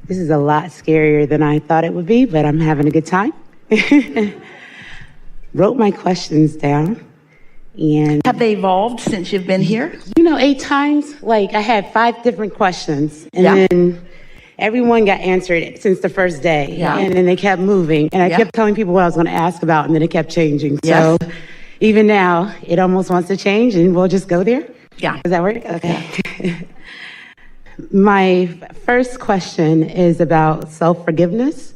This is a lot scarier than I thought it would be, but I'm having a good time. Wrote my questions down. And have they evolved since you've been here? 8 times. Like, I had 5 different questions. And then everyone got answered since the first day. Yeah. And then they kept moving. And I kept telling people what I was going to ask about, and then it kept changing. So even now, it almost wants to change, and we'll just go there. Yeah. Does that work? Okay. Yeah. My first question is about self-forgiveness.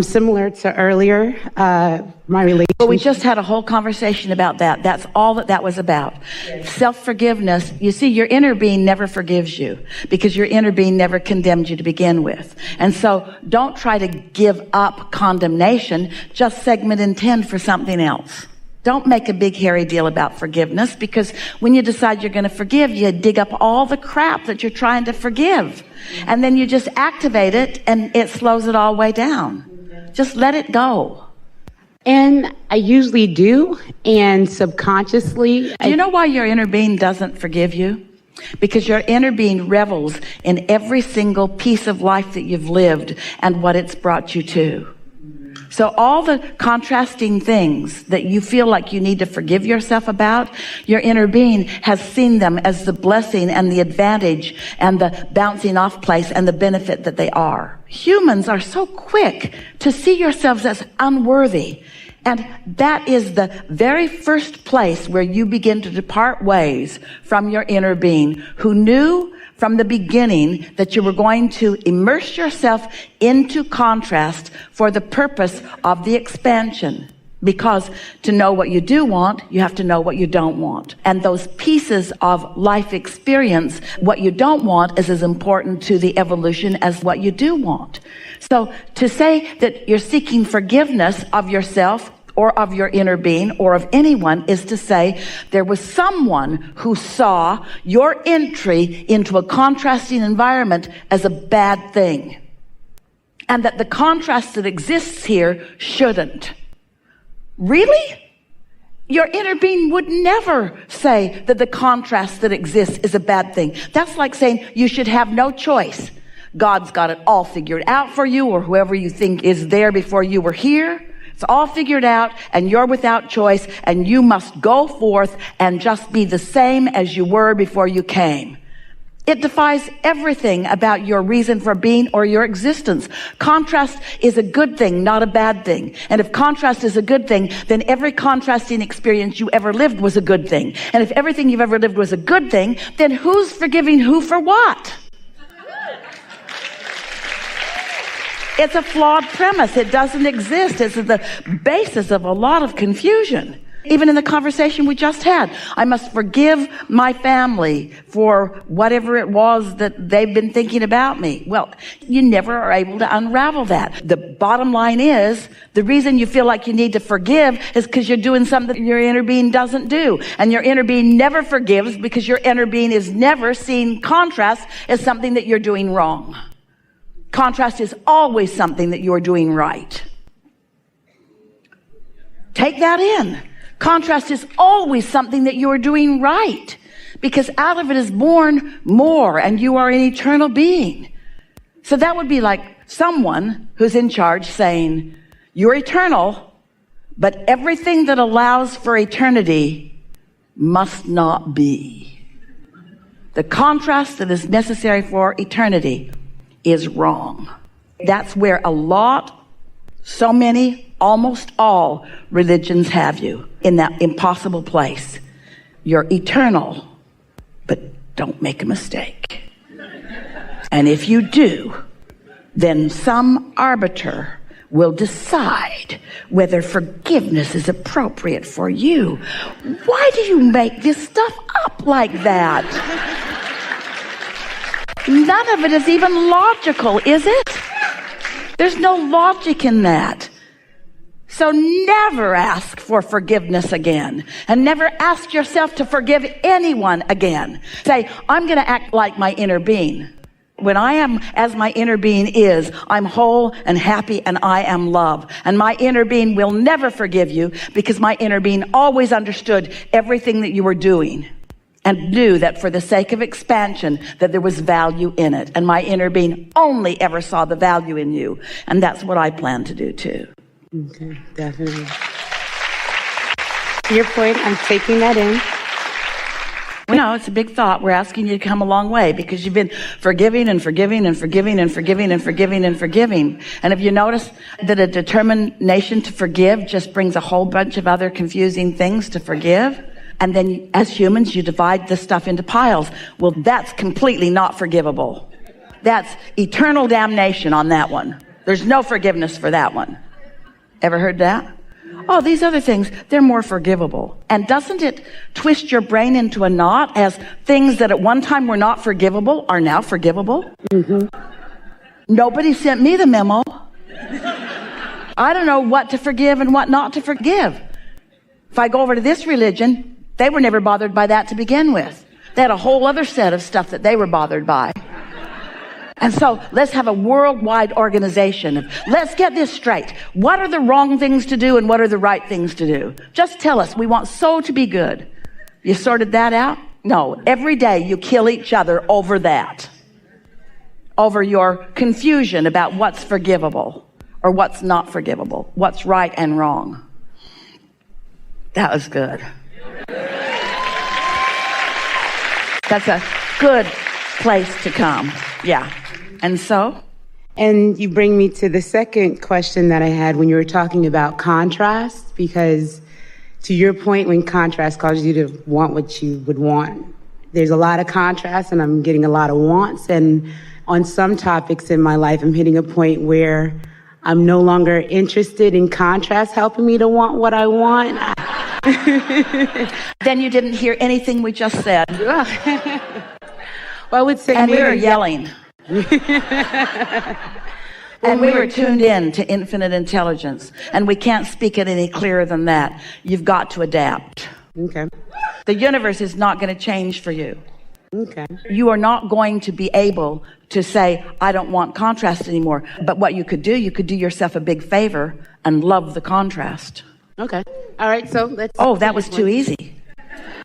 Similar to earlier, my relationship. But we just had a whole conversation about that. That's all that was about. Yes. Self-forgiveness. You see, your inner being never forgives you because your inner being never condemned you to begin with. And so don't try to give up condemnation. Just segment intend for something else. Don't make a big hairy deal about forgiveness, because when you decide you're going to forgive, you dig up all the crap that you're trying to forgive. And then you just activate it, and it slows it all way down. Just let it go. And I usually do, and subconsciously. Do you know why your inner being doesn't forgive you? Because your inner being revels in every single piece of life that you've lived and what it's brought you to. So all the contrasting things that you feel like you need to forgive yourself about, your inner being has seen them as the blessing and the advantage and the bouncing off place and the benefit that they are. Humans are so quick to see yourselves as unworthy. And that is the very first place where you begin to depart ways from your inner being, who knew from the beginning that you were going to immerse yourself into contrast for the purpose of the expansion. Because to know what you do want, you have to know what you don't want. And those pieces of life experience, what you don't want is as important to the evolution as what you do want. So to say that you're seeking forgiveness of yourself or of your inner being or of anyone is to say there was someone who saw your entry into a contrasting environment as a bad thing. And that the contrast that exists here shouldn't. Really? Your inner being would never say that the contrast that exists is a bad thing. That's like saying you should have no choice. God's got it all figured out for you, or whoever you think is there before you were here. It's all figured out, and you're without choice, and you must go forth and just be the same as you were before you came. It defies everything about your reason for being or your existence. Contrast is a good thing, not a bad thing. And if contrast is a good thing, then every contrasting experience you ever lived was a good thing. And if everything you've ever lived was a good thing, then who's forgiving who for what? It's a flawed premise. It doesn't exist. It's the basis of a lot of confusion. Even in the conversation we just had, I must forgive my family for whatever it was that they've been thinking about me. Well, you never are able to unravel that. The bottom line is, the reason you feel like you need to forgive is because you're doing something that your inner being doesn't do. And your inner being never forgives because your inner being is never seeing contrast as something that you're doing wrong. Contrast is always something that you're doing right. Take that in. Contrast is always something that you are doing right, because out of it is born more, and you are an eternal being. So that would be like someone who's in charge saying, you're eternal, but everything that allows for eternity must not be. The contrast that is necessary for eternity is wrong. That's where so many, almost all religions have you, in that impossible place. You're eternal, but don't make a mistake. And if you do, then some arbiter will decide whether forgiveness is appropriate for you. Why do you make this stuff up like that? None of it is even logical, is it? There's no logic in that. So never ask for forgiveness again, and never ask yourself to forgive anyone again. Say, I'm going to act like my inner being. When I am as my inner being is, I'm whole and happy, and I am love. And my inner being will never forgive you, because my inner being always understood everything that you were doing. and knew that for the sake of expansion, that there was value in it. And my inner being only ever saw the value in you. And that's what I plan to do too. Okay, definitely. To your point, I'm taking that in. Well, no, it's a big thought. We're asking you to come a long way because you've been forgiving and forgiving and forgiving and forgiving and forgiving and forgiving. And if you notice that a determination to forgive just brings a whole bunch of other confusing things to forgive, and then as humans, you divide this stuff into piles. Well, that's completely not forgivable. That's eternal damnation on that one. There's no forgiveness for that one. Ever heard that? Oh, these other things, they're more forgivable. And doesn't it twist your brain into a knot as things that at one time were not forgivable are now forgivable? Mm-hmm. Nobody sent me the memo. I don't know what to forgive and what not to forgive. If I go over to this religion, they were never bothered by that to begin with. They had a whole other set of stuff that they were bothered by. And so let's have a worldwide organization of, let's get this straight. What are the wrong things to do and what are the right things to do? Just tell us. We want so to be good. You sorted that out? No. Every day you kill each other over that. Over your confusion about what's forgivable or what's not forgivable. What's right and wrong. That was good. That's a good place to come. Yeah. And so? And you bring me to the second question that I had when you were talking about contrast, because to your point, when contrast causes you to want what you would want, there's a lot of contrast and I'm getting a lot of wants. And on some topics in my life, I'm hitting a point where I'm no longer interested in contrast helping me to want what I want. Then you didn't hear anything we just said. Well, I would say, and we were yelling. And we were tuned in to infinite intelligence, and we can't speak it any clearer than that. You've got to adapt. Okay. The universe is not going to change for you. Okay. You are not going to be able to say, I don't want contrast anymore. But what you could do yourself a big favor and love the contrast. Okay. All right. So let's. Oh, that was too easy.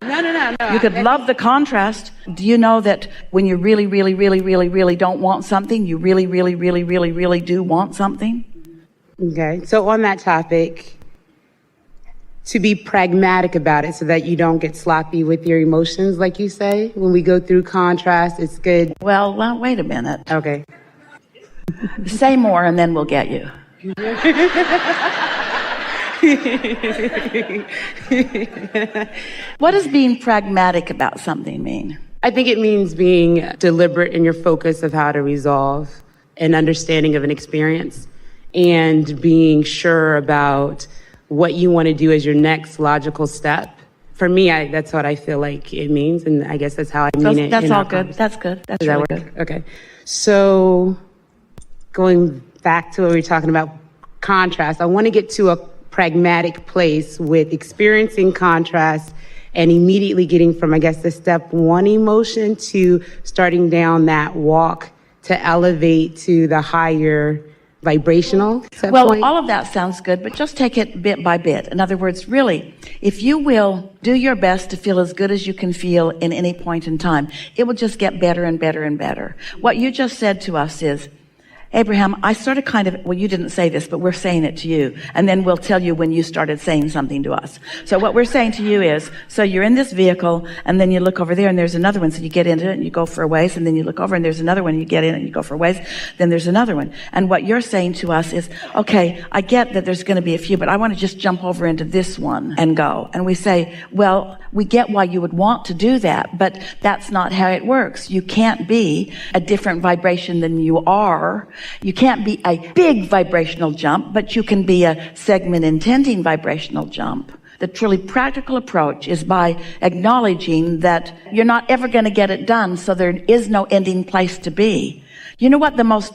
No. You could love the contrast. Do you know that when you really, really, really, really, really don't want something, you really, really, really, really, really do want something? Okay. So on that topic, to be pragmatic about it so that you don't get sloppy with your emotions, like you say, when we go through contrast, it's good. Well, wait a minute. Okay. Say more and then we'll get you. What does being pragmatic about something mean? I think it means being deliberate in your focus of how to resolve an understanding of an experience and being sure about what you want to do as your next logical step. For me, that's what I feel like it means, and I guess that's how I mean it. That's all good. That's good. That's really good. Okay. So going back to what we were talking about, contrast, I want to get to a pragmatic place with experiencing contrast and immediately getting from, I guess, the step one emotion to starting down that walk to elevate to the higher vibrational set well, point. All of that sounds good, but just take it bit by bit. In other words, really, if you will do your best to feel as good as you can feel in any point in time, it will just get better and better and better. What you just said to us is, Abraham, I sort of well, you didn't say this, but we're saying it to you. And then we'll tell you when you started saying something to us. So what we're saying to you is, so you're in this vehicle, and then you look over there, and there's another one. So you get into it, and you go for a ways, and then you look over, and there's another one, and you get in, and you go for a ways, then there's another one. And what you're saying to us is, okay, I get that there's going to be a few, but I want to just jump over into this one and go. And we say, well, we get why you would want to do that, but that's not how it works. You can't be a different vibration than you are. You can't be a big vibrational jump, but you can be a segment intending vibrational jump. The truly practical approach is by acknowledging that you're not ever going to get it done, so there is no ending place to be. You know what the most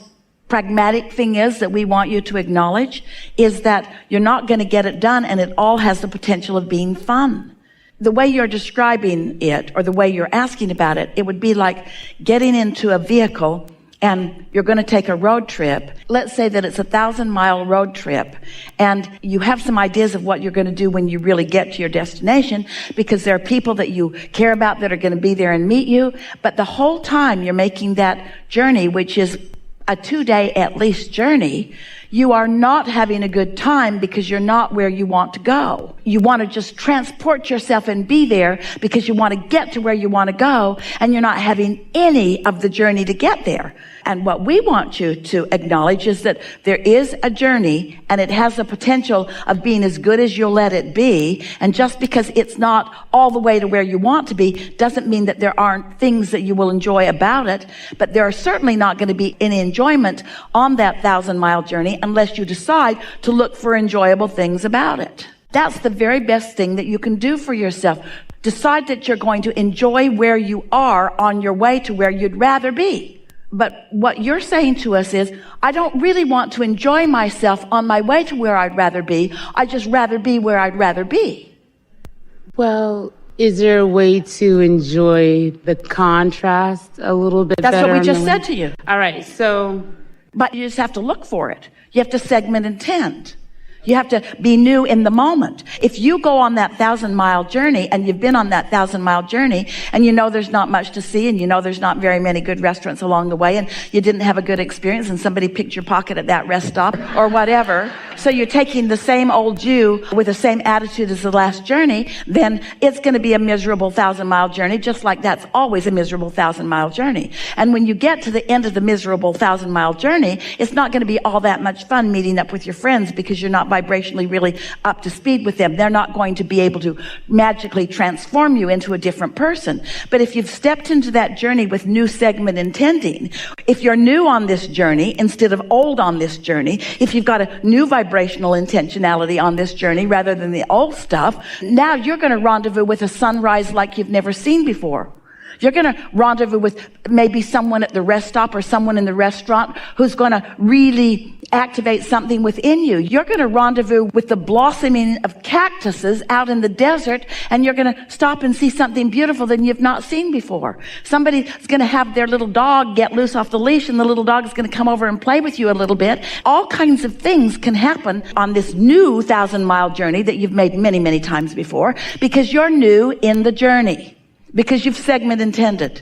pragmatic thing is that we want you to acknowledge? Is that you're not going to get it done, and it all has the potential of being fun. The way you're describing it, or the way you're asking about it, it would be like getting into a vehicle and you're going to take a road trip. Let's say that it's 1,000-mile road trip, and you have some ideas of what you're going to do when you really get to your destination, because there are people that you care about that are going to be there and meet you. But the whole time you're making that journey, which is a 2-day at least journey, you are not having a good time because you're not where you want to go. You want to just transport yourself and be there because you want to get to where you want to go, and you're not having any of the journey to get there. And what we want you to acknowledge is that there is a journey, and it has the potential of being as good as you'll let it be. And just because it's not all the way to where you want to be doesn't mean that there aren't things that you will enjoy about it. But there are certainly not going to be any enjoyment on that 1,000-mile journey unless you decide to look for enjoyable things about it. That's the very best thing that you can do for yourself. Decide that you're going to enjoy where you are on your way to where you'd rather be. But what you're saying to us is, I don't really want to enjoy myself on my way to where I'd rather be. I'd just rather be where I'd rather be. Well, is there a way to enjoy the contrast a little bit better? That's what we just said to you. All right, so... But you just have to look for it. You have to segment intent. You have to be new in the moment. If you go on that 1,000-mile journey, and you've been on that 1,000-mile journey, and you know there's not much to see, and you know there's not very many good restaurants along the way, and you didn't have a good experience, and somebody picked your pocket at that rest stop or whatever, so you're taking the same old you with the same attitude as the last journey, then it's going to be a miserable 1,000-mile journey, just like that's always a miserable 1,000-mile journey. And when you get to the end of the miserable 1,000-mile journey, it's not going to be all that much fun meeting up with your friends, because you're not vibrationally really up to speed with them. They're not going to be able to magically transform you into a different person. But if you've stepped into that journey with new segment intending, if you're new on this journey instead of old on this journey, if you've got a new vibrational intentionality on this journey rather than the old stuff, now you're going to rendezvous with a sunrise like you've never seen before. You're going to rendezvous with maybe someone at the rest stop or someone in the restaurant who's going to really activate something within you. You're going to rendezvous with the blossoming of cactuses out in the desert, and you're going to stop and see something beautiful that you've not seen before. Somebody's going to have their little dog get loose off the leash, and the little dog is going to come over and play with you a little bit. All kinds of things can happen on this new 1,000-mile journey that you've made many, many times before, because you're new in the journey. Because you've segment intended.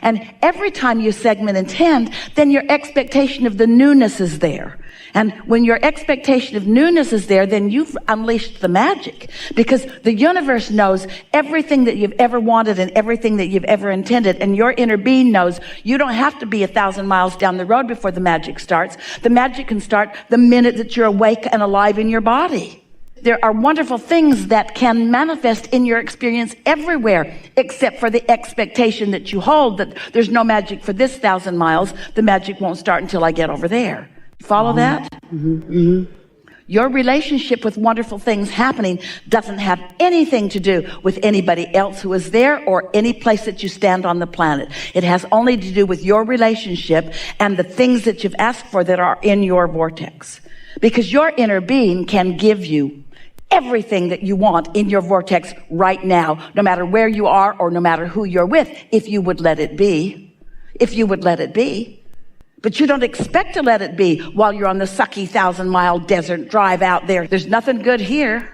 And every time you segment intend, then your expectation of the newness is there. And when your expectation of newness is there, then you've unleashed the magic. Because the universe knows everything that you've ever wanted and everything that you've ever intended. And your inner being knows you don't have to be 1,000 miles down the road before the magic starts. The magic can start the minute that you're awake and alive in your body. There are wonderful things that can manifest in your experience everywhere, except for the expectation that you hold that there's no magic for this 1,000 miles. The magic won't start until I get over there. Follow that? Mm-hmm. Mm-hmm. Your relationship with wonderful things happening doesn't have anything to do with anybody else who is there or any place that you stand on the planet. It has only to do with your relationship and the things that you've asked for that are in your vortex. Because your inner being can give you everything that you want in your vortex right now, no matter where you are or no matter who you're with, if you would let it be. If you would let it be. But you don't expect to let it be while you're on the sucky 1,000-mile desert drive out there. There's nothing good here.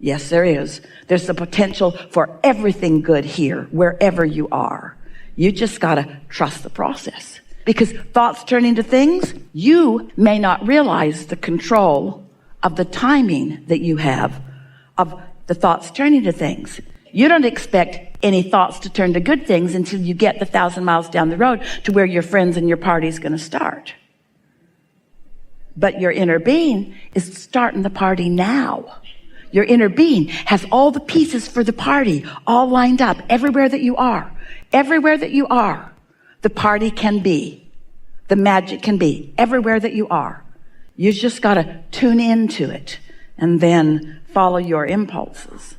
Yes, there is. There's the potential for everything good here, wherever you are. You just gotta trust the process. Because thoughts turn into things, you may not realize the control of the timing that you have of the thoughts turning to things. You don't expect any thoughts to turn to good things until you get the 1,000 miles down the road to where your friends and your party is going to start. But your inner being is starting the party now. Your inner being has all the pieces for the party all lined up everywhere that you are. Everywhere that you are, the party can be. The magic can be everywhere that you are. You just got to tune into it and then follow your impulses.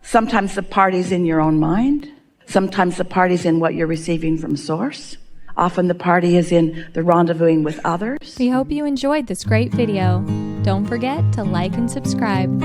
Sometimes the party's in your own mind. Sometimes the party's in what you're receiving from source. Often the party is in the rendezvousing with others. We hope you enjoyed this great video. Don't forget to like and subscribe.